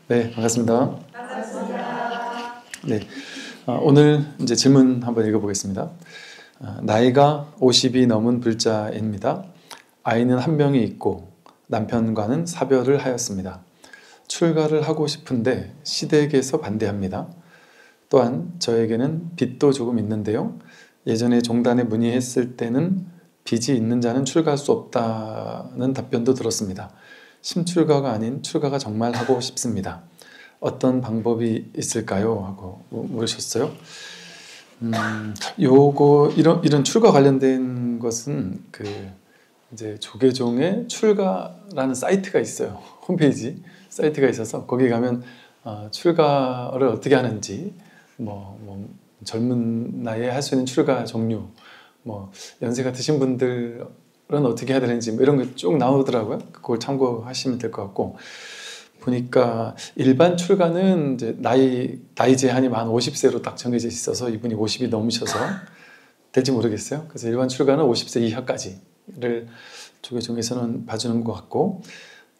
네, 반갑습니다. 반갑습니다. 네, 오늘 이제 질문 한번 읽어보겠습니다. 나이가 50이 넘은 불자입니다. 아이는 한 명이 있고 남편과는 사별을 하였습니다. 출가를 하고 싶은데 시댁에서 반대합니다. 또한 저에게는 빚도 조금 있는데요. 예전에 종단에 문의했을 때는 빚이 있는 자는 출가할 수 없다는 답변도 들었습니다. 심출가가 아닌 출가가 정말 하고 싶습니다. 어떤 방법이 있을까요? 하고 물으셨어요. 이런 출가 관련된 것은 이제 조계종의 출가라는 사이트가 있어요. 홈페이지 사이트가 있어서 거기 가면 출가를 어떻게 하는지, 젊은 나이에 할 수 있는 출가 종류, 연세가 드신 분들은 어떻게 해야 되는지 이런 거 쭉 나오더라고요. 그걸 참고하시면 될 것 같고, 보니까 일반 출가는 이제 나이 제한이 만 50세로 딱 정해져 있어서 이분이 50이 넘으셔서 될지 모르겠어요. 그래서 일반 출가는 50세 이하까지를 조계종에서는 봐주는 것 같고,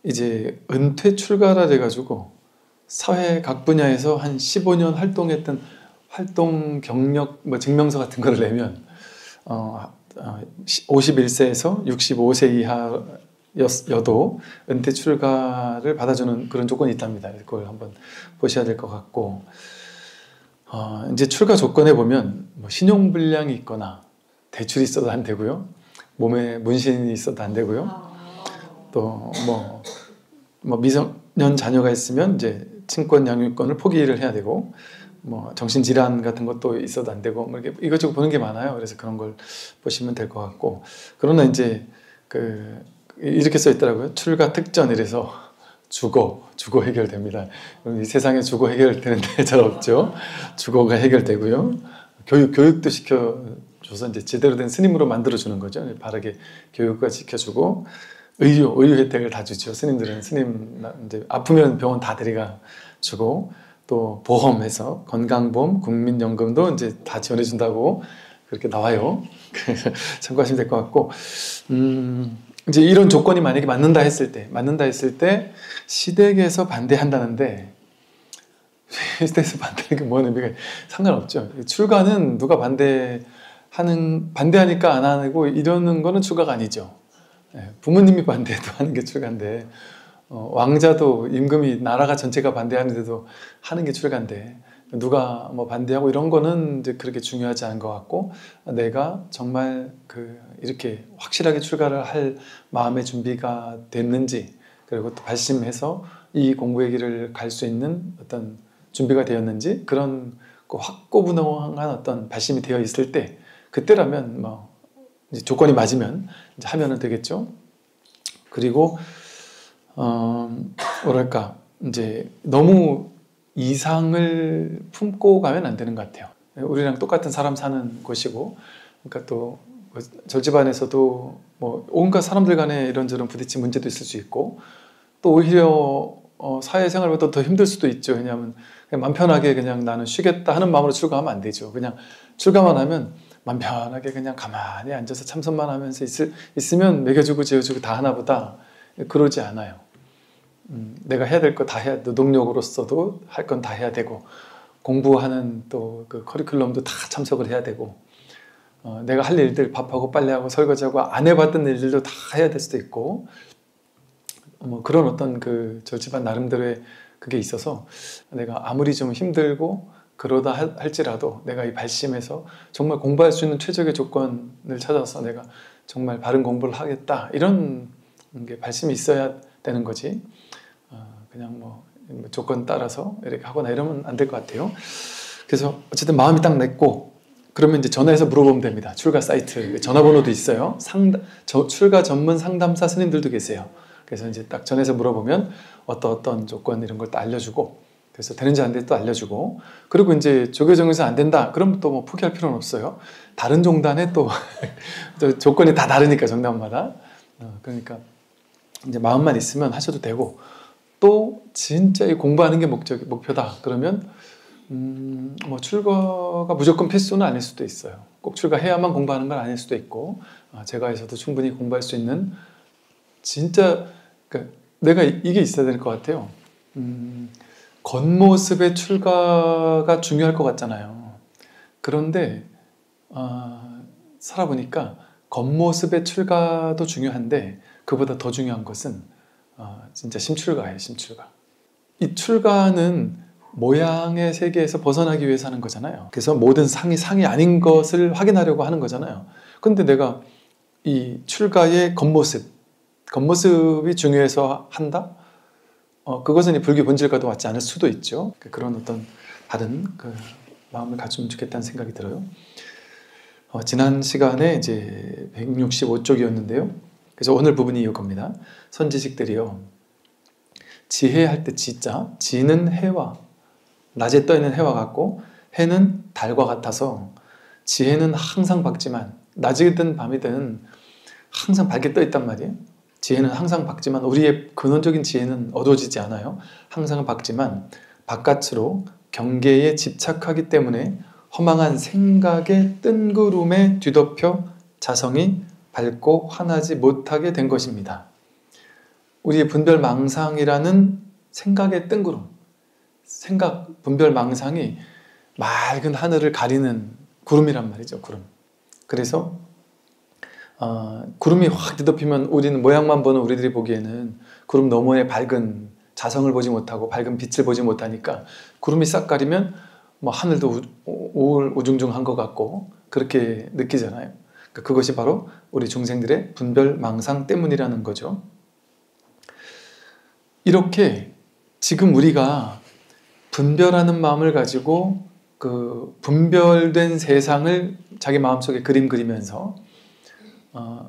이제 은퇴 출가라 돼가지고 사회 각 분야에서 한 15년 활동했던 활동 경력 증명서 같은 거를 내면 51세에서 65세 이하여도 은퇴 출가를 받아주는 그런 조건이 있답니다. 그걸 한번 보셔야 될 것 같고, 이제 출가 조건에 보면 신용불량이 있거나 대출이 있어도 안 되고요, 몸에 문신이 있어도 안 되고요, 또 미성년 자녀가 있으면 이제 친권 양육권을 포기를 해야 되고, 정신질환 같은 것도 있어도 안 되고, 이렇게 이것저것 보는 게 많아요. 그래서 그런 걸 보시면 될 것 같고, 그러나 이제 이렇게 써 있더라고요. 출가 특전 이래서 주거 해결됩니다. 이 세상에 주거 해결되는 데 잘 없죠. 주거가 해결되고요. 교육도 시켜줘서 이제 제대로 된 스님으로 만들어주는 거죠. 바르게 교육과 시켜주고, 의료 혜택을 다 주죠. 스님들은 이제 아프면 병원 다 데려가 주고, 또 보험해서 건강보험, 국민연금도 이제 다 지원해준다고 그렇게 나와요. 참고하시면 될 것 같고, 이제 이런 조건이 만약에 맞는다 했을 때 시댁에서 반대한다는데, 시댁에서 반대하는 게 뭐는 의미가 상관없죠. 출가는 누가 반대하니까 안 하고 이러는 거는 출가가 아니죠. 부모님이 반대해도 하는 게 출가인데, 왕자도 임금이 나라가 전체가 반대하는데도 하는 게 출가인데, 누가 반대하고 이런 거는 이제 그렇게 중요하지 않은 것 같고, 내가 정말 이렇게 확실하게 출가를 할 마음의 준비가 됐는지, 그리고 또 발심해서 이 공부의 길을 갈 수 있는 어떤 준비가 되었는지, 그런 확고분명한 어떤 발심이 되어 있을 때, 그때라면 이제 조건이 맞으면 이제 하면은 되겠죠. 그리고 이제 너무 이상을 품고 가면 안 되는 것 같아요. 우리랑 똑같은 사람 사는 곳이고, 그러니까 또 절집안에서도 온갖 사람들 간에 이런저런 부딪힌 문제도 있을 수 있고, 또 오히려 사회생활보다 더 힘들 수도 있죠. 왜냐하면 그냥 맘 편하게 그냥 나는 쉬겠다 하는 마음으로 출가하면 안 되죠. 그냥 출가만 하면 맘 편하게 그냥 가만히 앉아서 참선만 하면서 있으면 먹여주고 재워주고 다 하나 보다, 그러지 않아요. 내가 해야 될 거 다 해야, 노동력으로서도 할 건 다 해야 되고, 공부하는 또 그 커리큘럼도 다 참석을 해야 되고, 내가 할 일들, 밥하고 빨래하고 설거지하고 안 해봤던 일들도 다 해야 될 수도 있고, 그런 어떤 절집안 나름대로의 그게 있어서, 내가 아무리 좀 힘들고 그러다 할지라도 내가 이 발심에서 정말 공부할 수 있는 최적의 조건을 찾아서 내가 정말 바른 공부를 하겠다, 이런 게 발심이 있어야 되는 거지, 그냥 조건 따라서 이렇게 하거나 이러면 안 될 것 같아요. 그래서 어쨌든 마음이 딱 냈고, 그러면 이제 전화해서 물어보면 됩니다. 출가 사이트 전화번호도 있어요. 출가 전문 상담사 스님들도 계세요. 그래서 이제 딱 전화해서 물어보면 어떤 조건 이런 걸 딱 알려주고, 그래서 되는지 안 되는지 또 알려주고, 그리고 이제 조계종에서 안 된다 그럼 또 포기할 필요는 없어요. 다른 종단에 또 조건이 다 다르니까, 종단마다. 그러니까 이제 마음만 있으면 하셔도 되고, 또 진짜 이 공부하는 게 목표다 그러면 출가가 무조건 필수는 아닐 수도 있어요. 꼭 출가해야만 공부하는 건 아닐 수도 있고, 제가에서도 충분히 공부할 수 있는, 진짜 내가 이게 있어야 될 것 같아요. 겉모습의 출가가 중요할 것 같잖아요. 그런데 살아보니까 겉모습의 출가도 중요한데 그보다 더 중요한 것은 진짜 심출가예요. 심출가. 이 출가는 모양의 세계에서 벗어나기 위해서 하는 거잖아요. 그래서 모든 상이 아닌 것을 확인하려고 하는 거잖아요. 근데 내가 이 출가의 겉모습이 중요해서 한다? 그것은 이 불교 본질과도 맞지 않을 수도 있죠. 그런 어떤 다른 마음을 가지면 좋겠다는 생각이 들어요. 지난 시간에 이제 165쪽이었는데요. 그래서 오늘 부분이 이겁니다. 선지식들이요. 지혜할 때 지자, 지는 해와 낮에 떠 있는 해와 같고 해는 달과 같아서 지혜는 항상 밝지만 낮이든 밤이든 항상 밝게 떠 있단 말이에요. 지혜는 항상 밝지만 우리의 근원적인 지혜는 어두워지지 않아요. 항상 밝지만 바깥으로 경계에 집착하기 때문에 허망한 생각의 뜬구름에 뒤덮여 자성이 밝고 환하지 못하게 된 것입니다. 우리의 분별망상이라는 생각의 뜬구름, 분별망상이 맑은 하늘을 가리는 구름이란 말이죠. 구름. 그래서 구름이 확 뒤덮이면 우리는 모양만 보는 우리들이 보기에는 구름 너머의 밝은 자성을 보지 못하고 밝은 빛을 보지 못하니까 구름이 싹 가리면 뭐 하늘도 우중중한 것 같고 그렇게 느끼잖아요. 그것이 바로 우리 중생들의 분별망상 때문이라는 거죠. 이렇게 지금 우리가 분별하는 마음을 가지고 그 분별된 세상을 자기 마음속에 그리면서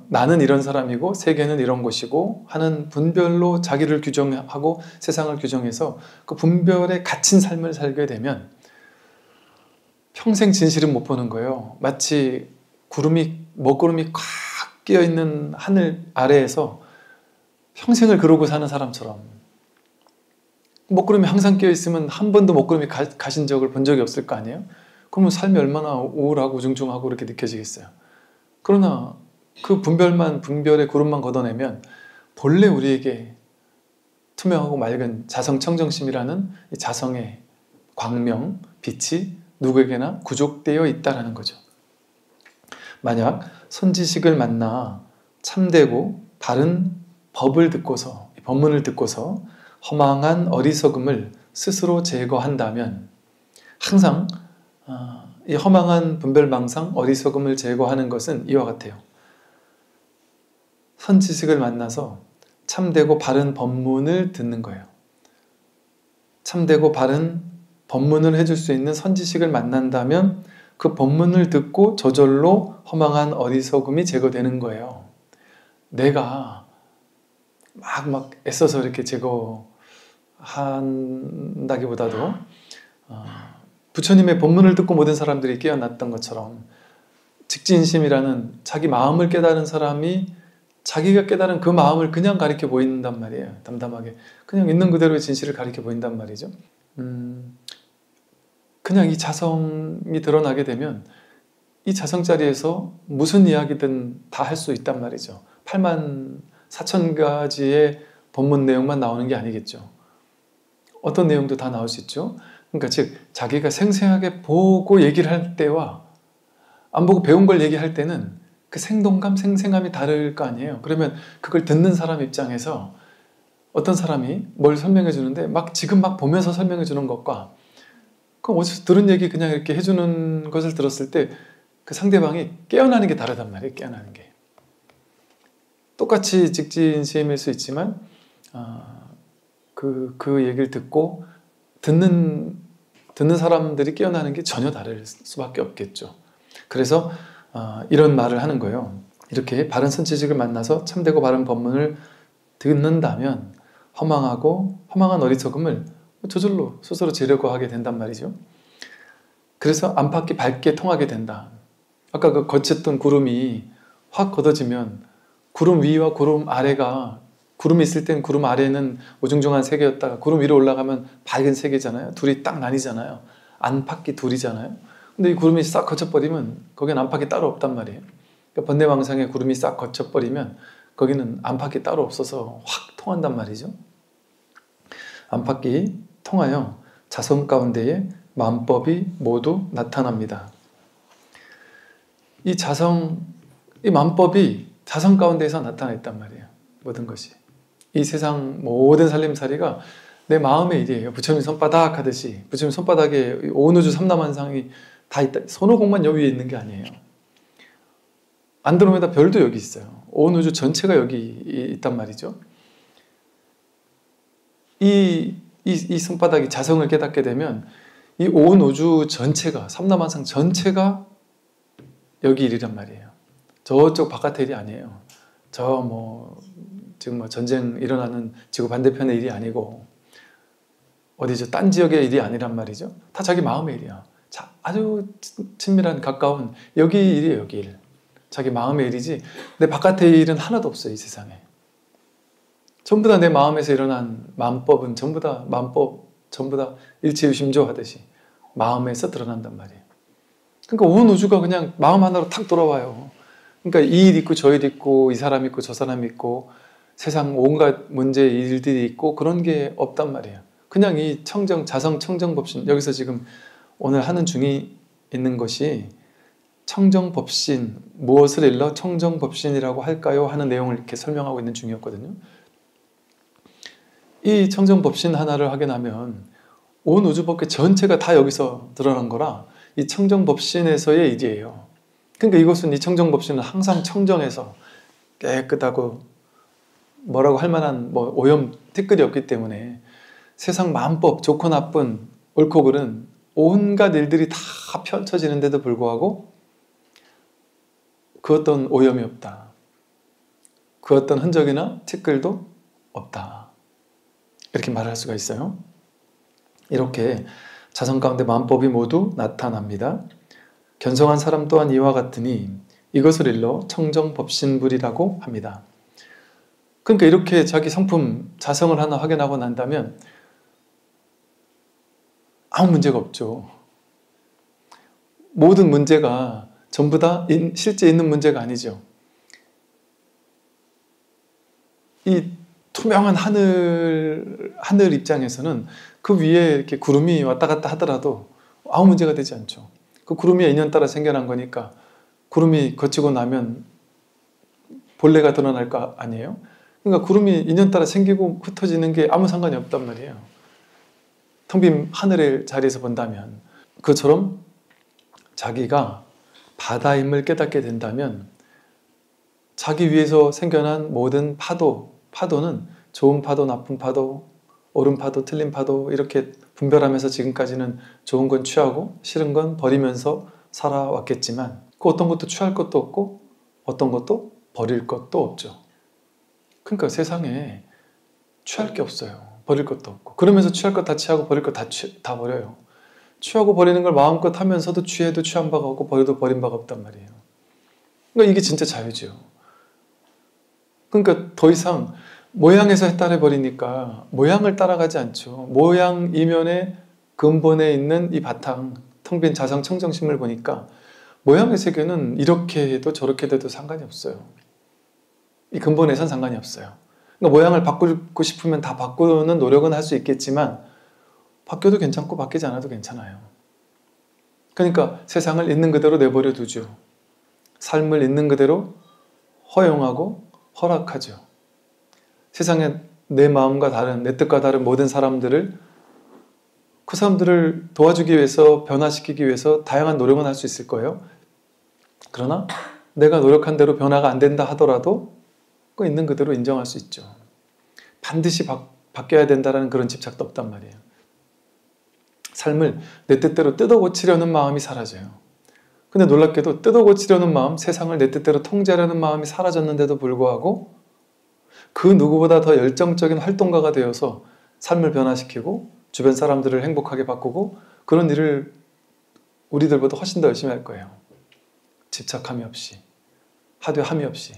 나는 이런 사람이고 세계는 이런 것이고 하는 분별로 자기를 규정하고 세상을 규정해서 그 분별에 갇힌 삶을 살게 되면 평생 진실은 못 보는 거예요. 마치 먹구름이 꽉 끼어있는 하늘 아래에서 평생을 그러고 사는 사람처럼 먹구름이 항상 끼어있으면 한 번도 먹구름이 가신 적을 본 적이 없을 거 아니에요? 그러면 삶이 얼마나 우울하고 우중중하고 그렇게 느껴지겠어요. 그러나 그 분별의 구름만 걷어내면 본래 우리에게 투명하고 맑은 자성청정심이라는 이 자성의 광명, 빛이 누구에게나 구족되어 있다는 거죠. 만약 선지식을 만나 참되고 바른 법문을 듣고서 허망한 어리석음을 스스로 제거한다면 항상 이 허망한 분별망상, 어리석음을 제거하는 것은 이와 같아요. 선지식을 만나서 참되고 바른 법문을 듣는 거예요. 참되고 바른 법문을 해줄 수 있는 선지식을 만난다면 그 법문을 듣고 저절로 허망한 어리석음이 제거되는 거예요. 내가 막 애써서 이렇게 제거한다기보다도 부처님의 법문을 듣고 모든 사람들이 깨어났던 것처럼 직진심이라는 자기 마음을 깨달은 사람이 자기가 깨달은 그 마음을 그냥 가리켜 보인단 말이에요. 담담하게 그냥 있는 그대로의 진실을 가리켜 보인단 말이죠. 그냥 이 자성이 드러나게 되면 이 자성자리에서 무슨 이야기든 다 할 수 있단 말이죠. 84,000가지의 법문 내용만 나오는 게 아니겠죠. 어떤 내용도 다 나올 수 있죠. 그러니까 즉 자기가 생생하게 보고 얘기를 할 때와 안 보고 배운 걸 얘기할 때는 그 생동감, 생생함이 다를 거 아니에요. 그러면 그걸 듣는 사람 입장에서 어떤 사람이 뭘 설명해 주는데 지금 보면서 설명해 주는 것과 그럼 어디서 들은 얘기 그냥 이렇게 해주는 것을 들었을 때 그 상대방이 깨어나는 게 다르단 말이에요. 깨어나는 게. 똑같이 직진심일 수 있지만 그 얘기를 듣고 듣는 사람들이 깨어나는 게 전혀 다를 수밖에 없겠죠. 그래서 이런 말을 하는 거예요. 이렇게 바른 선지식을 만나서 참되고 바른 법문을 듣는다면 허망한 어리석음을 저절로 스스로 제거하게 된단 말이죠. 그래서 안팎이 밝게 통하게 된다. 아까 그 거쳤던 구름이 확 걷어지면 구름 위와 구름 아래가 구름이 있을 땐 구름 아래는 우중중한 세계였다가 구름 위로 올라가면 밝은 세계잖아요. 둘이 딱 나뉘잖아요. 안팎이 둘이잖아요. 근데 이 구름이 싹 거쳐버리면 거기는 안팎이 따로 없단 말이에요. 그러니까 번뇌망상에 구름이 싹 거쳐버리면 거기는 안팎이 따로 없어서 확 통한단 말이죠. 안팎이 통하여 자성 가운데에 만법이 모두 나타납니다. 이 만법이 자성 가운데에서 나타나 있단 말이에요. 모든 것이. 이 세상 모든 살림살이가 내 마음의 일이에요. 부처님 손바닥 하듯이 부처님 손바닥에 온 우주 삼라만상이 다 있다. 손오공만 여기 위에 있는 게 아니에요. 안드로메다 별도 여기 있어요. 온 우주 전체가 여기 있단 말이죠. 이 손바닥이 자성을 깨닫게 되면 이 온 우주 전체가, 삼라만상 전체가 여기 일이란 말이에요. 저쪽 바깥의 일이 아니에요. 지금 전쟁 일어나는 지구 반대편의 일이 아니고 어디 딴 지역의 일이 아니란 말이죠. 다 자기 마음의 일이야. 아주 친밀한 가까운 여기 일이에요. 여기 일. 자기 마음의 일이지 내 바깥의 일은 하나도 없어요. 이 세상에. 전부 다 내 마음에서 일어난 만법은 전부 다 일체유심조 하듯이 마음에서 드러난단 말이에요. 그러니까 온 우주가 그냥 마음 하나로 탁 돌아와요. 그러니까 이 일 있고 저 일 있고 이 사람 있고 저 사람 있고 세상 온갖 문제 일들이 있고 그런 게 없단 말이에요. 그냥 이 자성 청정법신, 여기서 지금 오늘 하는 중이 있는 것이 청정법신, 무엇을 일러 청정법신이라고 할까요? 하는 내용을 이렇게 설명하고 있는 중이었거든요. 이 청정법신 하나를 확인하면 온 우주법계 전체가 다 여기서 드러난 거라 이 청정법신에서의 일이에요. 그러니까 이것은 이 청정법신은 항상 청정해서 깨끗하고 뭐라고 할 만한 오염 티끌이 없기 때문에 세상 만법, 좋고 나쁜, 옳고 그른 온갖 일들이 다 펼쳐지는데도 불구하고 그 어떤 오염이 없다. 그 어떤 흔적이나 티끌도 없다. 이렇게 말할 수가 있어요. 이렇게 자성 가운데 만법이 모두 나타납니다. 견성한 사람 또한 이와 같으니 이것을 일러 청정법신불이라고 합니다. 그러니까 이렇게 자기 성품, 자성을 하나 확인하고 난다면 아무 문제가 없죠. 모든 문제가 전부 다 실제 있는 문제가 아니죠. 이 투명한 하늘 입장에서는 그 위에 이렇게 구름이 왔다 갔다 하더라도 아무 문제가 되지 않죠. 그 구름이 인연따라 생겨난 거니까 구름이 거치고 나면 본래가 드러날 거 아니에요? 그러니까 구름이 인연따라 생기고 흩어지는 게 아무 상관이 없단 말이에요. 텅 빈 하늘의 자리에서 본다면. 그처럼 자기가 바다임을 깨닫게 된다면 자기 위에서 생겨난 모든 파도는 좋은 파도, 나쁜 파도, 옳은 파도, 틀린 파도 이렇게 분별하면서 지금까지는 좋은 건 취하고 싫은 건 버리면서 살아왔겠지만 그 어떤 것도 취할 것도 없고 어떤 것도 버릴 것도 없죠. 그러니까 세상에 취할 게 없어요. 버릴 것도 없고. 그러면서 취할 것 다 취하고 버릴 것 다 버려요. 취하고 버리는 걸 마음껏 하면서도 취해도 취한 바가 없고 버려도 버린 바가 없단 말이에요. 그러니까 이게 진짜 자유죠. 그러니까 더 이상 모양에서 따라버리니까 모양을 따라가지 않죠. 모양 이면의 근본에 있는 이 바탕, 텅 빈 자성 청정심을 보니까 모양의 세계는 이렇게 해도 저렇게 돼도 상관이 없어요. 이 근본에선 상관이 없어요. 그러니까 모양을 바꾸고 싶으면 다 바꾸는 노력은 할 수 있겠지만 바뀌어도 괜찮고 바뀌지 않아도 괜찮아요. 그러니까 세상을 있는 그대로 내버려 두죠. 삶을 있는 그대로 허용하고 허락하죠. 세상에 내 마음과 다른, 내 뜻과 다른 모든 사람들을 그 사람들을 도와주기 위해서, 변화시키기 위해서 다양한 노력은 할 수 있을 거예요. 그러나 내가 노력한 대로 변화가 안 된다 하더라도 그 있는 그대로 인정할 수 있죠. 반드시 바뀌어야 된다는 그런 집착도 없단 말이에요. 삶을 내 뜻대로 뜯어고치려는 마음이 사라져요. 근데 놀랍게도 뜯어고치려는 마음, 세상을 내 뜻대로 통제하려는 마음이 사라졌는데도 불구하고 그 누구보다 더 열정적인 활동가가 되어서 삶을 변화시키고 주변 사람들을 행복하게 바꾸고 그런 일을 우리들보다 훨씬 더 열심히 할 거예요. 집착함이 없이, 하되함이 없이.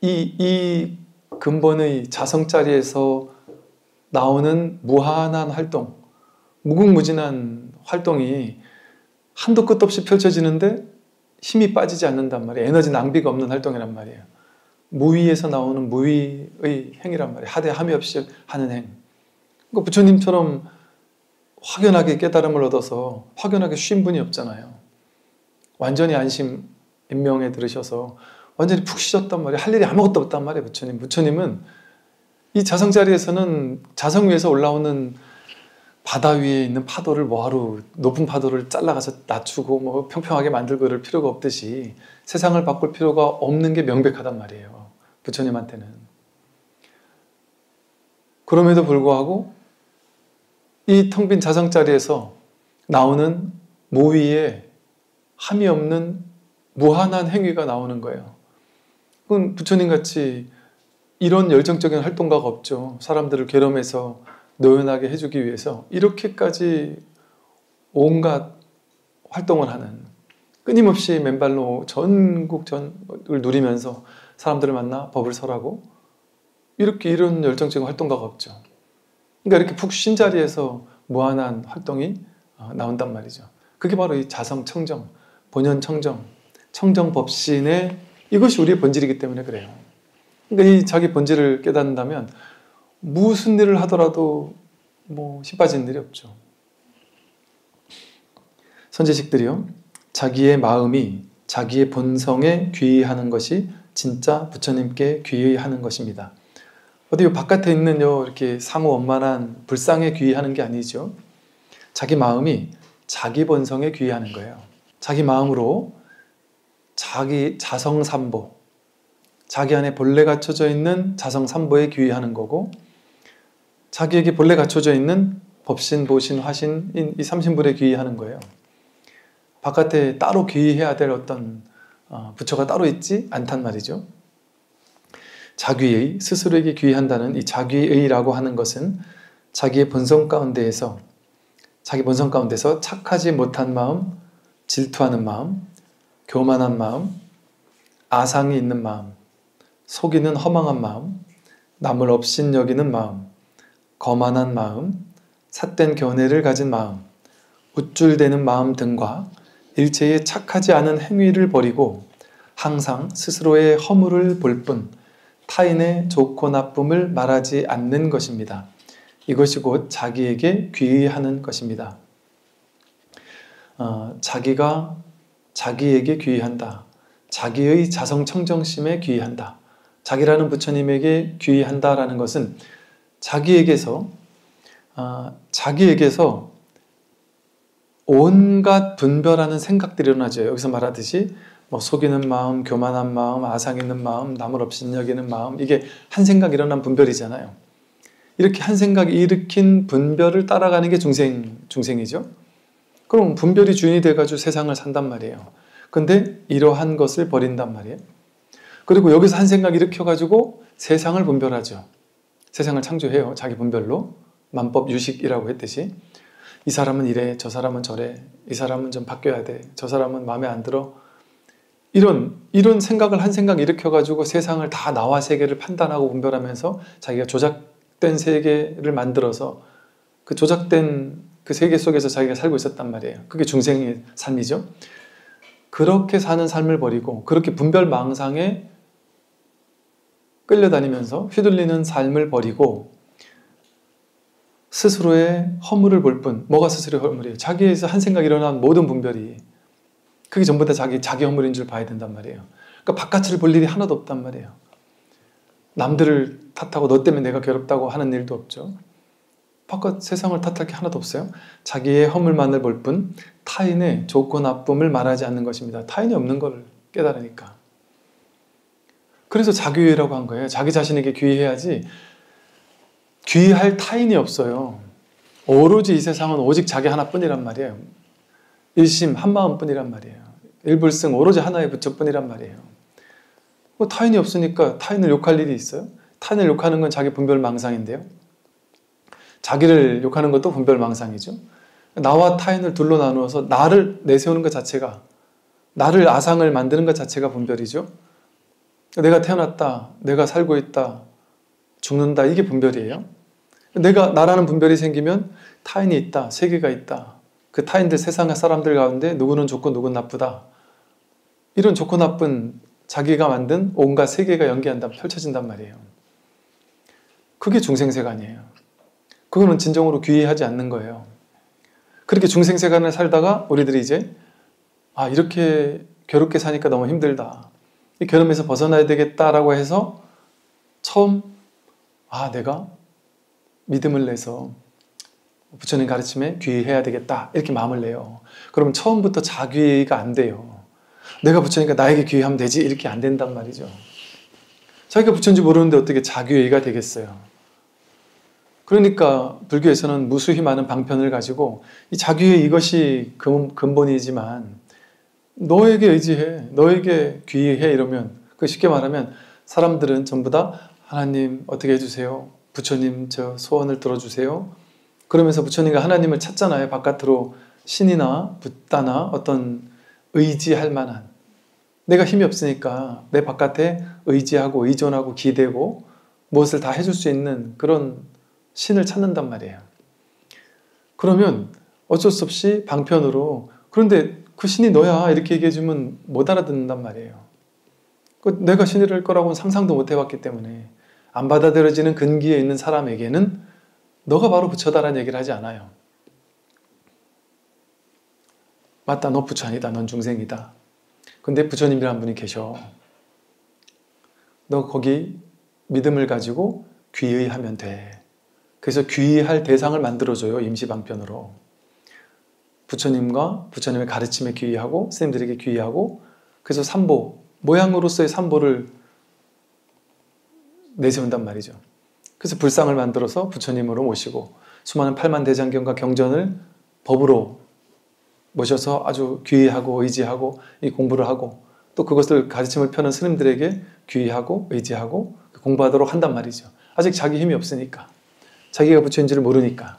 이 근본의 자성자리에서 나오는 무한한 활동, 무궁무진한 활동이 한도 끝도 없이 펼쳐지는데 힘이 빠지지 않는단 말이에요. 에너지 낭비가 없는 활동이란 말이에요. 무위에서 나오는 무위의 행위란 말이에요. 하되함이 없이 하는 행. 그러니까 부처님처럼 확연하게 깨달음을 얻어서 확연하게 쉰 분이 없잖아요. 완전히 안심 인명에 들으셔서 완전히 푹 쉬셨단 말이에요. 할 일이 아무것도 없단 말이에요. 부처님. 부처님은 이 자성 자리에서는 자성 위에서 올라오는 바다 위에 있는 파도를 뭐하러 높은 파도를 잘라가서 낮추고 뭐 평평하게 만들고 이럴 필요가 없듯이 세상을 바꿀 필요가 없는 게 명백하단 말이에요. 부처님한테는. 그럼에도 불구하고 이 텅 빈 자성 자리에서 나오는 모위에 함이 없는 무한한 행위가 나오는 거예요. 그건 부처님같이 이런 열정적인 활동가가 없죠. 사람들을 괴로움에서 노연하게 해주기 위해서 이렇게까지 온갖 활동을 하는, 끊임없이 맨발로 전국 전을 누리면서 사람들을 만나 법을 설하고 이런 열정적인 활동가가 없죠. 그러니까 이렇게 푹 쉰 자리에서 무한한 활동이 나온단 말이죠. 그게 바로 이 자성청정, 본연청정, 청정법신의 이것이 우리의 본질이기 때문에 그래요. 그러니까 이 자기 본질을 깨닫는다면 무슨 일을 하더라도 뭐 힘빠지는 일이 없죠. 선지식들이요, 자기의 마음이 자기의 본성에 귀의하는 것이 진짜 부처님께 귀의하는 것입니다. 어디 바깥에 있는 이렇게 상호원만한 불상에 귀의하는 게 아니죠. 자기 마음이 자기 본성에 귀의하는 거예요. 자기 마음으로 자기 자성삼보, 자기 안에 본래 갖춰져 있는 자성삼보에 귀의하는 거고, 자기에게 본래 갖춰져 있는 법신, 보신, 화신인 이 삼신불에 귀의하는 거예요. 바깥에 따로 귀의해야 될 어떤 부처가 따로 있지 않단 말이죠. 자귀의, 스스로에게 귀의한다는 이 자귀의라고 하는 것은 자기의 본성 가운데에서, 자기 본성 가운데서 착하지 못한 마음, 질투하는 마음, 교만한 마음, 아상이 있는 마음, 속이는 허망한 마음, 남을 업신여기는 마음, 거만한 마음, 삿된 견해를 가진 마음, 우쭐대는 마음 등과 일체의 착하지 않은 행위를 버리고 항상 스스로의 허물을 볼 뿐 타인의 좋고 나쁨을 말하지 않는 것입니다. 이것이 곧 자기에게 귀의하는 것입니다. 자기가 자기에게 귀의한다. 자기의 자성청정심에 귀의한다. 자기라는 부처님에게 귀의한다라는 것은 자기에게서 온갖 분별하는 생각들이 일어나죠. 여기서 말하듯이 뭐 속이는 마음, 교만한 마음, 아상 있는 마음, 남을 업신여기는 마음, 이게 한 생각 일어난 분별이잖아요. 이렇게 한 생각이 일으킨 분별을 따라가는 게 중생이죠. 그럼 분별이 주인이 돼가지고 세상을 산단 말이에요. 근데 이러한 것을 버린단 말이에요. 그리고 여기서 한 생각 일으켜가지고 세상을 분별하죠. 세상을 창조해요. 자기 분별로. 만법 유식이라고 했듯이. 이 사람은 이래, 저 사람은 저래, 이 사람은 좀 바뀌어야 돼, 저 사람은 마음에 안 들어. 이런 생각을 한 생각 일으켜가지고 세상을 다 나와 세계를 판단하고 분별하면서 자기가 조작된 세계를 만들어서 그 조작된 그 세계 속에서 자기가 살고 있었단 말이에요. 그게 중생의 삶이죠. 그렇게 사는 삶을 버리고 그렇게 분별망상에 끌려다니면서 휘둘리는 삶을 버리고 스스로의 허물을 볼 뿐. 뭐가 스스로의 허물이에요? 자기에서 한 생각 일어난 모든 분별이 그게 전부 다 자기 허물인 줄 봐야 된단 말이에요. 그러니까 바깥을 볼 일이 하나도 없단 말이에요. 남들을 탓하고 너 때문에 내가 괴롭다고 하는 일도 없죠. 바깥 세상을 탓할 게 하나도 없어요. 자기의 허물만을 볼 뿐 타인의 좋고 나쁨을 말하지 않는 것입니다. 타인이 없는 걸 깨달으니까. 그래서 자귀의라고 한 거예요. 자기 자신에게 귀의해야지 귀의할 타인이 없어요. 오로지 이 세상은 오직 자기 하나뿐이란 말이에요. 일심 한마음뿐이란 말이에요. 일불승 오로지 하나의 부처뿐이란 말이에요. 뭐 타인이 없으니까 타인을 욕할 일이 있어요? 타인을 욕하는 건 자기 분별망상인데요. 자기를 욕하는 것도 분별망상이죠. 나와 타인을 둘로 나누어서 나를 내세우는 것 자체가, 나를 아상을 만드는 것 자체가 분별이죠. 내가 태어났다, 내가 살고 있다, 죽는다, 이게 분별이에요. 나라는 분별이 생기면 타인이 있다, 세계가 있다. 그 타인들, 세상의 사람들 가운데 누구는 좋고 누구는 나쁘다. 이런 좋고 나쁜 자기가 만든 온갖 세계가 펼쳐진단 말이에요. 그게 중생세가 아니에요. 그거는 진정으로 귀의하지 않는 거예요. 그렇게 중생세간을 살다가 우리들이 이제 이렇게 괴롭게 사니까 너무 힘들다. 이 괴로움에서 벗어나야 되겠다라고 해서 처음 내가 믿음을 내서 부처님 가르침에 귀의해야 되겠다 이렇게 마음을 내요. 그러면 처음부터 자귀의가 안 돼요. 내가 부처니까 나에게 귀의하면 되지 이렇게 안 된단 말이죠. 자기가 부처인지 모르는데 어떻게 자귀의가 되겠어요. 그러니까 불교에서는 무수히 많은 방편을 가지고 이 자귀의 이것이 근본이지만 너에게 의지해, 너에게 귀의해 이러면 그 쉽게 말하면 사람들은 전부 다 하나님 어떻게 해주세요, 부처님 저 소원을 들어주세요 그러면서 부처님과 하나님을 찾잖아요. 바깥으로 신이나 붓다나 어떤 의지할 만한, 내가 힘이 없으니까 내 바깥에 의지하고 의존하고 기대고 무엇을 다 해줄 수 있는 그런 신을 찾는단 말이에요. 그러면 어쩔 수 없이 방편으로 그런데 그 신이 너야 이렇게 얘기해주면 못 알아듣는단 말이에요. 내가 신이랄 거라고는 상상도 못 해봤기 때문에 안 받아들여지는 근기에 있는 사람에게는 너가 바로 부처다라는 얘기를 하지 않아요. 맞다, 너 부처 아니다, 넌 중생이다. 근데 부처님이라는 분이 계셔. 너 거기 믿음을 가지고 귀의하면 돼. 그래서 귀의할 대상을 만들어줘요. 임시방편으로. 부처님과 부처님의 가르침에 귀의하고 스님들에게 귀의하고 그래서 삼보, 모양으로서의 삼보를 내세운단 말이죠. 그래서 불상을 만들어서 부처님으로 모시고 수많은 팔만대장경과 경전을 법으로 모셔서 아주 귀의하고 의지하고 이 공부를 하고 또 그것을 가르침을 펴는 스님들에게 귀의하고 의지하고 공부하도록 한단 말이죠. 아직 자기 힘이 없으니까. 자기가 부처인지를 모르니까.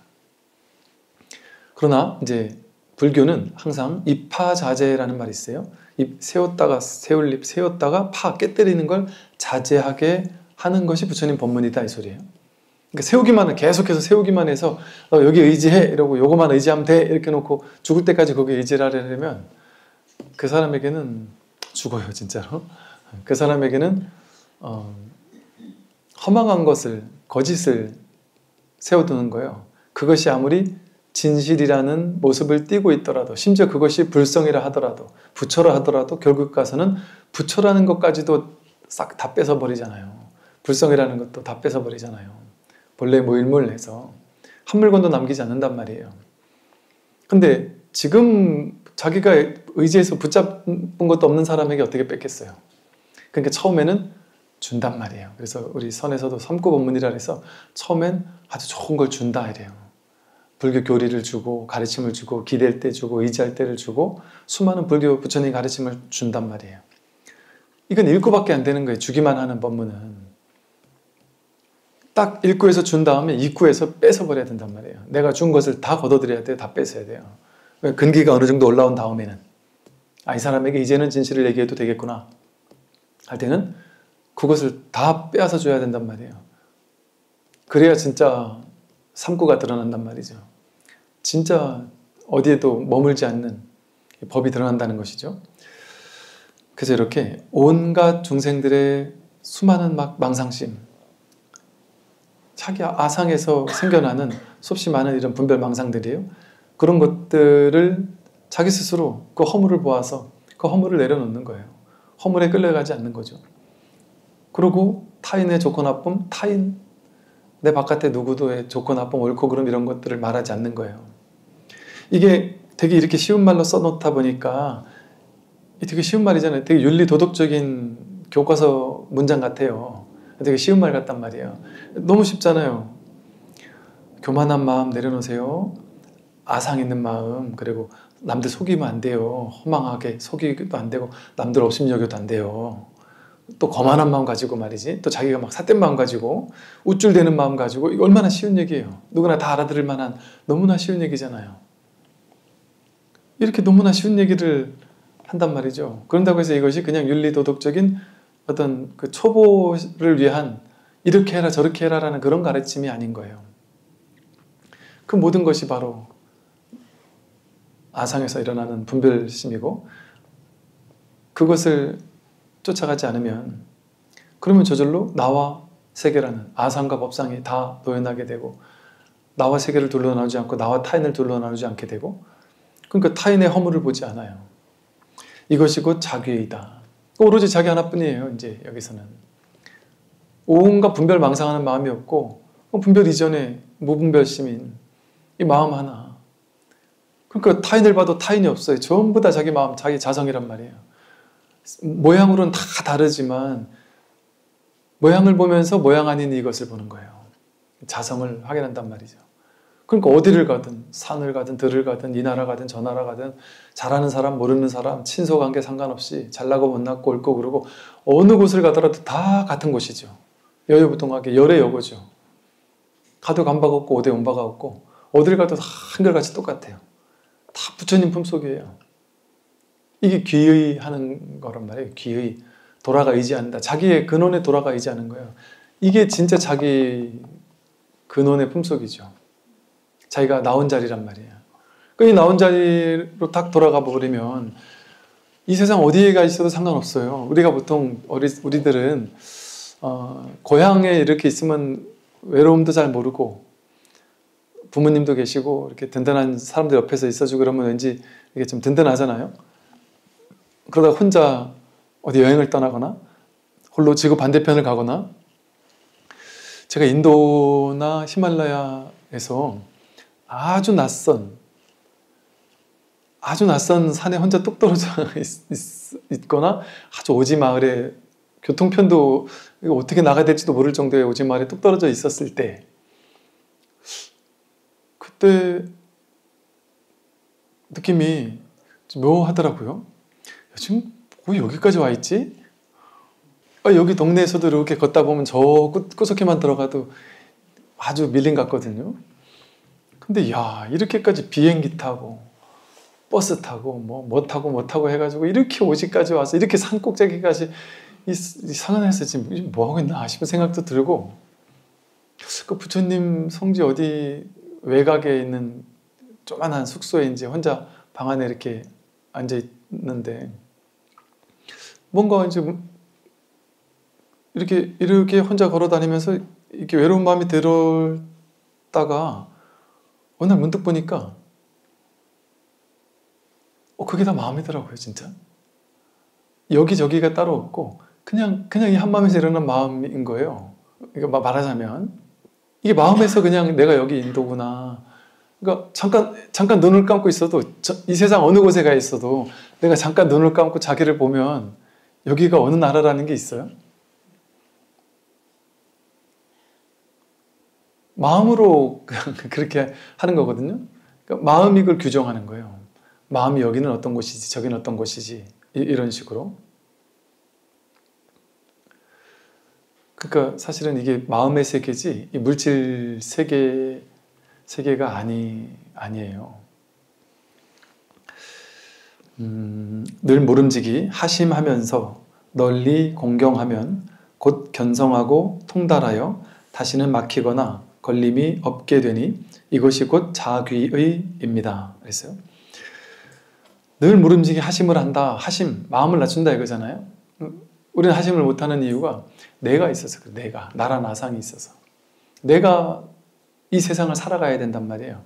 그러나 이제 불교는 항상 입파자제라는 말이 있어요. 잎 세웠다가 세울 잎 세웠다가 파 깨뜨리는 걸 자제하게 하는 것이 부처님 법문이다 이 소리예요. 그러니까 세우기만 계속해서 세우기만 해서 여기 의지해 이러고 요거만 의지하면 돼 이렇게 놓고 죽을 때까지 거기에 의지를 하려면 그 사람에게는 죽어요 진짜로. 그 사람에게는 허망한 것을 거짓을 세워두는 거예요. 그것이 아무리 진실이라는 모습을 띠고 있더라도 심지어 그것이 불성이라 하더라도 부처라 하더라도 결국 가서는 부처라는 것까지도 싹 다 뺏어버리잖아요. 불성이라는 것도 다 뺏어버리잖아요. 본래 무일물해서 한 물건도 남기지 않는단 말이에요. 근데 지금 자기가 의지해서 붙잡은 것도 없는 사람에게 어떻게 뺏겠어요? 그러니까 처음에는 준단 말이에요. 그래서 우리 선에서도 삼구법문이라 해서 처음엔 아주 좋은 걸 준다 이래요. 불교 교리를 주고 가르침을 주고 기댈 때 주고 의지할 때를 주고 수많은 불교 부처님 가르침을 준단 말이에요. 이건 일구밖에 안 되는 거예요. 주기만 하는 법문은. 딱 일구에서 준 다음에 이구에서 뺏어버려야 된단 말이에요. 내가 준 것을 다 걷어들여야 돼요. 다 뺏어야 돼요. 근기가 어느 정도 올라온 다음에는 이 사람에게 이제는 진실을 얘기해도 되겠구나 할 때는 그것을 다 빼앗아 줘야 된단 말이에요. 그래야 진짜 삼구가 드러난단 말이죠. 진짜 어디에도 머물지 않는 법이 드러난다는 것이죠. 그래서 이렇게 온갖 중생들의 수많은 망상심, 자기 아상에서 생겨나는 수없이 많은 이런 분별망상들이에요. 그런 것들을 자기 스스로 그 허물을 보아서 그 허물을 내려놓는 거예요. 허물에 끌려가지 않는 거죠. 그리고 타인의 좋고 나쁨, 타인, 내 바깥에 누구도의 좋고 나쁨, 옳고 그름 이런 것들을 말하지 않는 거예요. 이게 되게 이렇게 쉬운 말로 써놓다 보니까 되게 쉬운 말이잖아요. 되게 윤리 도덕적인 교과서 문장 같아요. 되게 쉬운 말 같단 말이에요. 너무 쉽잖아요. 교만한 마음 내려놓으세요. 아상 있는 마음, 그리고 남들 속이면 안 돼요. 허망하게 속이기도 안 되고 남들 업심여겨도 안 돼요. 또 거만한 마음 가지고 말이지, 또 자기가 막 삿된 마음 가지고 우쭐대는 마음 가지고, 이거 얼마나 쉬운 얘기예요. 누구나 다 알아들을 만한 너무나 쉬운 얘기잖아요. 이렇게 너무나 쉬운 얘기를 한단 말이죠. 그런다고 해서 이것이 그냥 윤리도덕적인 어떤 그 초보를 위한 이렇게 해라 저렇게 해라 라는 그런 가르침이 아닌 거예요. 그 모든 것이 바로 아상에서 일어나는 분별심이고, 그것을 쫓아가지 않으면 그러면 저절로 나와 세계라는 아상과 법상이 다 노연하게 되고 나와 세계를 둘러 나누지 않고 나와 타인을 둘러 나누지 않게 되고, 그러니까 타인의 허물을 보지 않아요. 이것이 곧 자기의다. 오로지 자기 하나뿐이에요. 이제 여기서는 온갖 분별 망상하는 마음이 없고, 분별 이전에 무분별 시민, 이 마음 하나. 그러니까 타인을 봐도 타인이 없어요. 전부 다 자기 마음, 자기 자성이란 말이에요. 모양으로는 다 다르지만 모양을 보면서 모양 아닌 이것을 보는 거예요. 자성을 확인한단 말이죠. 그러니까 어디를 가든, 산을 가든 들을 가든 이 나라 가든 저 나라 가든, 잘하는 사람 모르는 사람 친소관계 상관없이 잘나고 못나고 옳고 그르고 어느 곳을 가더라도 다 같은 곳이죠. 여여부동하게 열의 여고죠. 가도 간 바가 없고 오되 온 바가 없고 어딜 가도 다 한결같이 똑같아요. 다 부처님 품속이에요. 이게 귀의 하는 거란 말이에요. 귀의. 돌아가 의지한다. 자기의 근원에 돌아가 의지하는 거예요. 이게 진짜 자기 근원의 품속이죠. 자기가 나온 자리란 말이에요. 이 나온 자리로 딱 돌아가 버리면 이 세상 어디에 가 있어도 상관없어요. 우리가 보통 우리들은 고향에 이렇게 있으면 외로움도 잘 모르고 부모님도 계시고 이렇게 든든한 사람들 옆에서 있어주고 그러면 왠지 이게 좀 든든하잖아요. 그러다 혼자 어디 여행을 떠나거나 홀로 지구 반대편을 가거나, 제가 인도나 히말라야에서 아주 낯선 산에 혼자 뚝 떨어져 있거나 아주 오지 마을에 교통편도 어떻게 나가야 될지도 모를 정도의 오지 마을에 뚝 떨어져 있었을 때, 그때 느낌이 좀 묘하더라고요. 지금 왜 여기까지 와 있지? 여기 동네에서도 이렇게 걷다 보면 저 구석에만 들어가도 아주 밀림 같거든요. 근데 야, 이렇게까지 비행기 타고 버스 타고 뭐 타고 해가지고 이렇게 오지까지 와서 이렇게 산 꼭대기까지 이 상한에서 지금 뭐 하고 있나 싶은 생각도 들고, 그 부처님 성지 어디 외곽에 있는 조그만한 숙소에 이제 혼자 방 안에 이렇게 앉아 있는데, 뭔가 이제 이렇게 혼자 걸어 다니면서 이렇게 외로운 마음이 들었다가 어느 날 문득 보니까 그게 다 마음이더라고요. 진짜 여기저기가 따로 없고 그냥 이 한마음에서 일어난 마음인 거예요. 이거 말하자면 이게 마음에서 그냥 내가 여기 인도구나. 그러니까 잠깐 눈을 감고 있어도, 이 세상 어느 곳에 가 있어도 내가 잠깐 눈을 감고 자기를 보면 여기가 어느 나라라는 게 있어요? 마음으로 그렇게 하는 거거든요. 그러니까 마음이 그걸 규정하는 거예요. 마음이 여기는 어떤 곳이지, 저기는 어떤 곳이지, 이런 식으로. 그러니까 사실은 이게 마음의 세계지 이 물질 세계가 아니에요. 늘 모름지기 하심하면서 널리 공경하면 곧 견성하고 통달하여 다시는 막히거나 걸림이 없게 되니 이것이 곧 자귀의입니다. 그랬어요. 늘 모름지기 하심을 한다. 하심, 마음을 낮춘다 이거잖아요. 우리는 하심을 못하는 이유가 내가 있어서 그래. 나란 아상이 있어서. 내가 이 세상을 살아가야 된단 말이에요.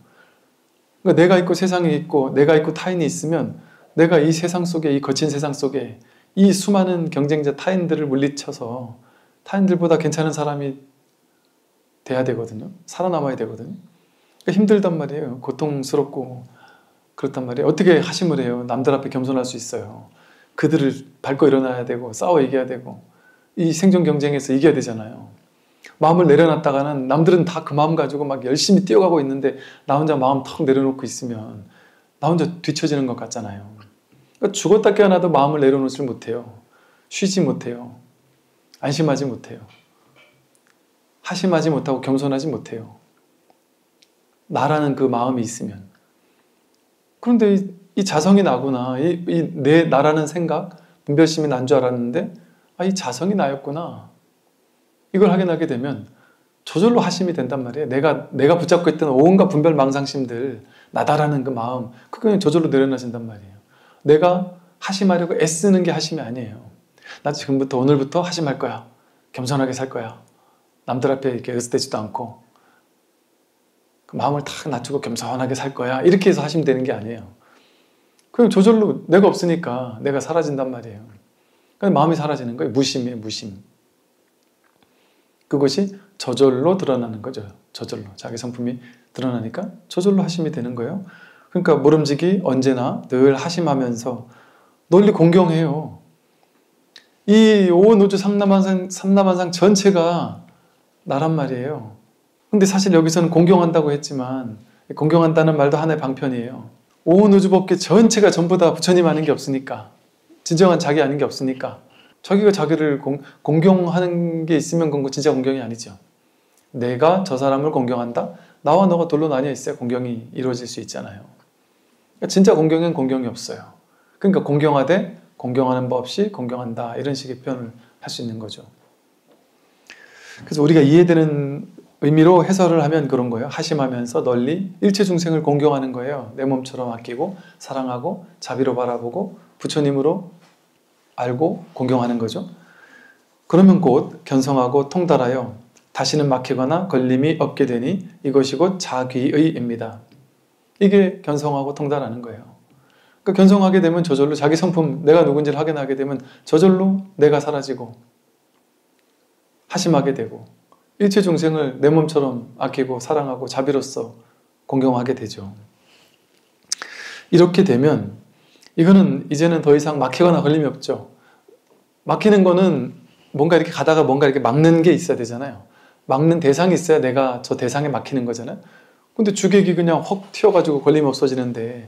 그러니까 내가 있고 세상이 있고 내가 있고 타인이 있으면 내가 이 세상 속에, 이 거친 세상 속에 이 수많은 경쟁자 타인들을 물리쳐서 타인들보다 괜찮은 사람이 돼야 되거든요. 살아남아야 되거든요. 그러니까 힘들단 말이에요. 고통스럽고 그렇단 말이에요. 어떻게 하심을 해요? 남들 앞에 겸손할 수 있어요. 그들을 밟고 일어나야 되고 싸워 이겨야 되고 이 생존 경쟁에서 이겨야 되잖아요. 마음을 내려놨다가는 남들은 다 그 마음 가지고 막 열심히 뛰어가고 있는데 나 혼자 마음 턱 내려놓고 있으면 나 혼자 뒤처지는 것 같잖아요. 그러니까 죽었다 깨어나도 마음을 내려놓지 못해요. 쉬지 못해요. 안심하지 못해요. 하심하지 못하고 겸손하지 못해요. 나라는 그 마음이 있으면. 그런데 이 자성이 나구나, 내 나라는 생각, 분별심이 난 줄 알았는데 이 자성이 나였구나. 이걸 확인하게 되면 저절로 하심이 된단 말이에요. 내가 붙잡고 있던 온갖 분별 망상심들, 나다라는 그 마음, 그게 저절로 내려놔진단 말이에요. 내가 하심하려고 애쓰는 게 하심이 아니에요. 나 지금부터 오늘부터 하심할 거야. 겸손하게 살 거야. 남들 앞에 이렇게 으스대지도 않고 마음을 탁 낮추고 겸손하게 살 거야. 이렇게 해서 하시면 되는 게 아니에요. 그럼 저절로 내가 없으니까 내가 사라진단 말이에요. 그러니까 마음이 사라지는 거예요. 무심이에요, 무심. 그것이 저절로 드러나는 거죠. 저절로. 자기 성품이 드러나니까 저절로 하심이 되는 거예요. 그러니까 모름지기 언제나 늘 하심하면서 널리 공경해요. 이 온 우주 삼라만상 전체가 나란 말이에요. 근데 사실 여기서는 공경한다고 했지만 공경한다는 말도 하나의 방편이에요. 온 우주 법계 전체가 전부 다 부처님 아닌 게 없으니까, 진정한 자기 아닌 게 없으니까 자기가 자기를 공경하는 게 있으면 그건 진짜 공경이 아니죠. 내가 저 사람을 공경한다? 나와 너가 둘로 나뉘어 있어야 공경이 이루어질 수 있잖아요. 그러니까 진짜 공경엔 공경이 없어요. 그러니까 공경하되 공경하는 법 없이 공경한다, 이런 식의 표현을 할 수 있는 거죠. 그래서 우리가 이해되는 의미로 해설을 하면 그런 거예요. 하심하면서 널리 일체 중생을 공경하는 거예요. 내 몸처럼 아끼고 사랑하고 자비로 바라보고 부처님으로 알고 공경하는 거죠. 그러면 곧 견성하고 통달하여 다시는 막히거나 걸림이 없게 되니 이것이 곧 자귀의입니다. 이게 견성하고 통달하는 거예요. 그러니까 견성하게 되면 저절로 자기 성품, 내가 누군지를 확인하게 되면 저절로 내가 사라지고 하심하게 되고 일체 중생을 내 몸처럼 아끼고 사랑하고 자비로서 공경하게 되죠. 이렇게 되면 이거는 이제는 더 이상 막히거나 걸림이 없죠. 막히는 거는 뭔가 이렇게 가다가 뭔가 이렇게 막는 게 있어야 되잖아요. 막는 대상이 있어야 내가 저 대상에 막히는 거잖아요. 근데 주객이 그냥 확 튀어가지고 걸림이 없어지는데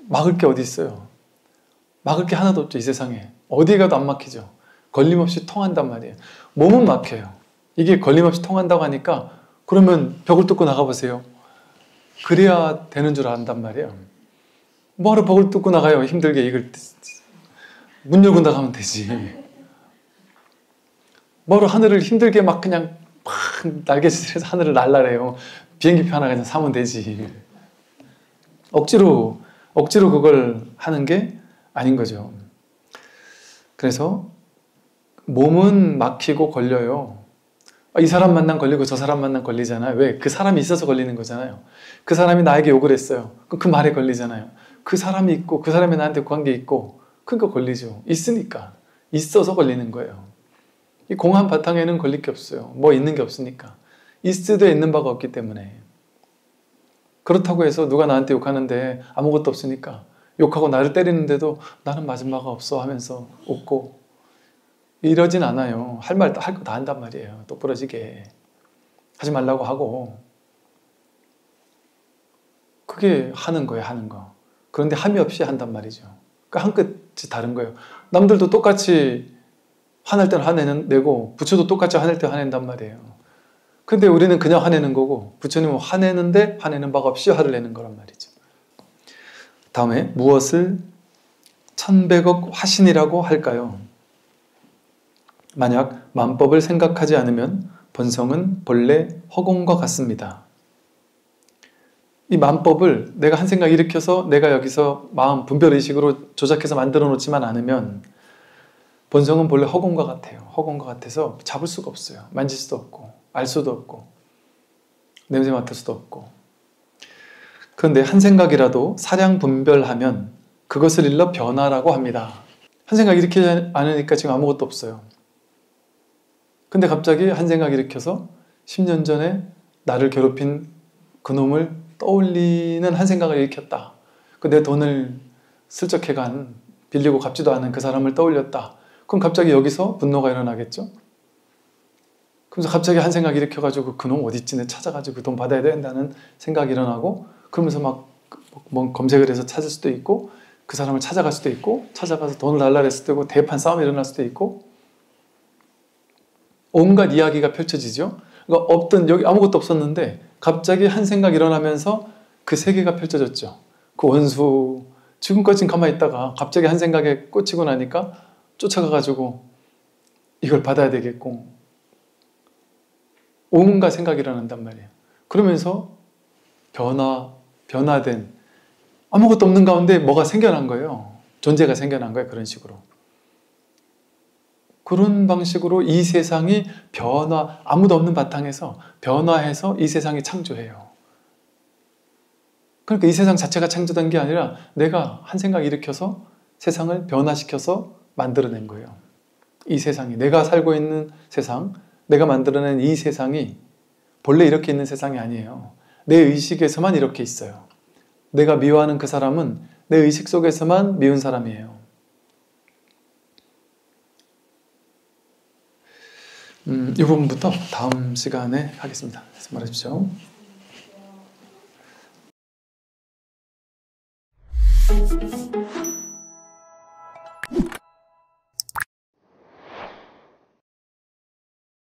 막을 게 어디 있어요? 막을 게 하나도 없죠, 이 세상에. 어디 가도 안 막히죠. 걸림없이 통한단 말이에요. 몸은 막혀요. 이게 걸림없이 통한다고 하니까 그러면 벽을 뚫고 나가보세요. 그래야 되는 줄 안단 말이에요. 뭐하러 벽을 뚫고 나가요? 힘들게 이걸 문 열고 나가면 되지. 뭐하러 하늘을 힘들게 막 그냥 막 날개짓을 해서 하늘을 날라래요. 비행기표 하나 그냥 사면 되지. 억지로 그걸 하는 게 아닌 거죠. 그래서 몸은 막히고 걸려요. 이 사람 만난 걸리고 저 사람 만난 걸리잖아요. 왜? 그 사람이 있어서 걸리는 거잖아요. 그 사람이 나에게 욕을 했어요. 그 말에 걸리잖아요. 그 사람이 있고 그 사람이 나한테 관계 있고 그러니까 걸리죠. 있으니까. 있어서 걸리는 거예요. 이 공한 바탕에는 걸릴 게 없어요. 뭐 있는 게 없으니까. 있어도 있는 바가 없기 때문에. 그렇다고 해서 누가 나한테 욕하는데 아무것도 없으니까 욕하고 나를 때리는데도 나는 맞은 바가 없어 하면서 웃고 이러진 않아요. 할 거 다 한단 말이에요. 똑부러지게. 하지 말라고 하고. 그게 하는 거예요, 하는 거. 그런데 함이 없이 한단 말이죠. 그러니까 한 끝이 다른 거예요. 남들도 똑같이 화낼 때는 화내고 부처도 똑같이 화낼 때 화낸단 말이에요. 근데 우리는 그냥 화내는 거고 부처님은 화내는데 화내는 바가 없이 화를 내는 거란 말이죠. 다음에 무엇을 천백억 화신이라고 할까요? 만약 만법을 생각하지 않으면 본성은 본래 허공과 같습니다. 이 만법을 내가 한 생각 일으켜서 내가 여기서 마음 분별의식으로 조작해서 만들어 놓지만 않으면 본성은 본래 허공과 같아요. 허공과 같아서 잡을 수가 없어요. 만질 수도 없고 알 수도 없고 냄새 맡을 수도 없고. 그런데 한 생각이라도 사량 분별하면 그것을 일러 변화라고 합니다. 한 생각 일으키지 않으니까 지금 아무것도 없어요. 근데 갑자기 한 생각 일으켜서 10년 전에 나를 괴롭힌 그놈을 떠올리는 한 생각을 일으켰다. 내 돈을 슬쩍 해간 빌리고 갚지도 않은 그 사람을 떠올렸다. 그럼 갑자기 여기서 분노가 일어나겠죠? 그래서 갑자기 한 생각 일으켜가지고 그놈 어딨지? 내 찾아가지고 돈 받아야 된다는 생각이 일어나고 그러면서 막 뭐 검색을 해서 찾을 수도 있고 그 사람을 찾아갈 수도 있고 찾아가서 돈을 달라 그럴 수도 있고 대판 싸움이 일어날 수도 있고 온갖 이야기가 펼쳐지죠. 그러니까 없던 여기 아무것도 없었는데 갑자기 한 생각 일어나면서 그 세계가 펼쳐졌죠. 그 원수 지금까지는 가만히 있다가 갑자기 한 생각에 꽂히고 나니까 쫓아가가지고 이걸 받아야 되겠고 온갖 생각이 일어난단 말이에요. 그러면서 변화된 아무것도 없는 가운데 뭐가 생겨난 거예요. 존재가 생겨난 거예요. 그런 식으로. 그런 방식으로 이 세상이 아무도 없는 바탕에서 변화해서 이 세상이 창조해요. 그러니까 이 세상 자체가 창조된 게 아니라 내가 한 생각 일으켜서 세상을 변화시켜서 만들어낸 거예요. 이 세상이, 내가 살고 있는 세상, 내가 만들어낸 이 세상이 본래 이렇게 있는 세상이 아니에요. 내 의식에서만 이렇게 있어요. 내가 미워하는 그 사람은 내 의식 속에서만 미운 사람이에요. 이 부분부터 다음 시간에 하겠습니다. 말해주십시오.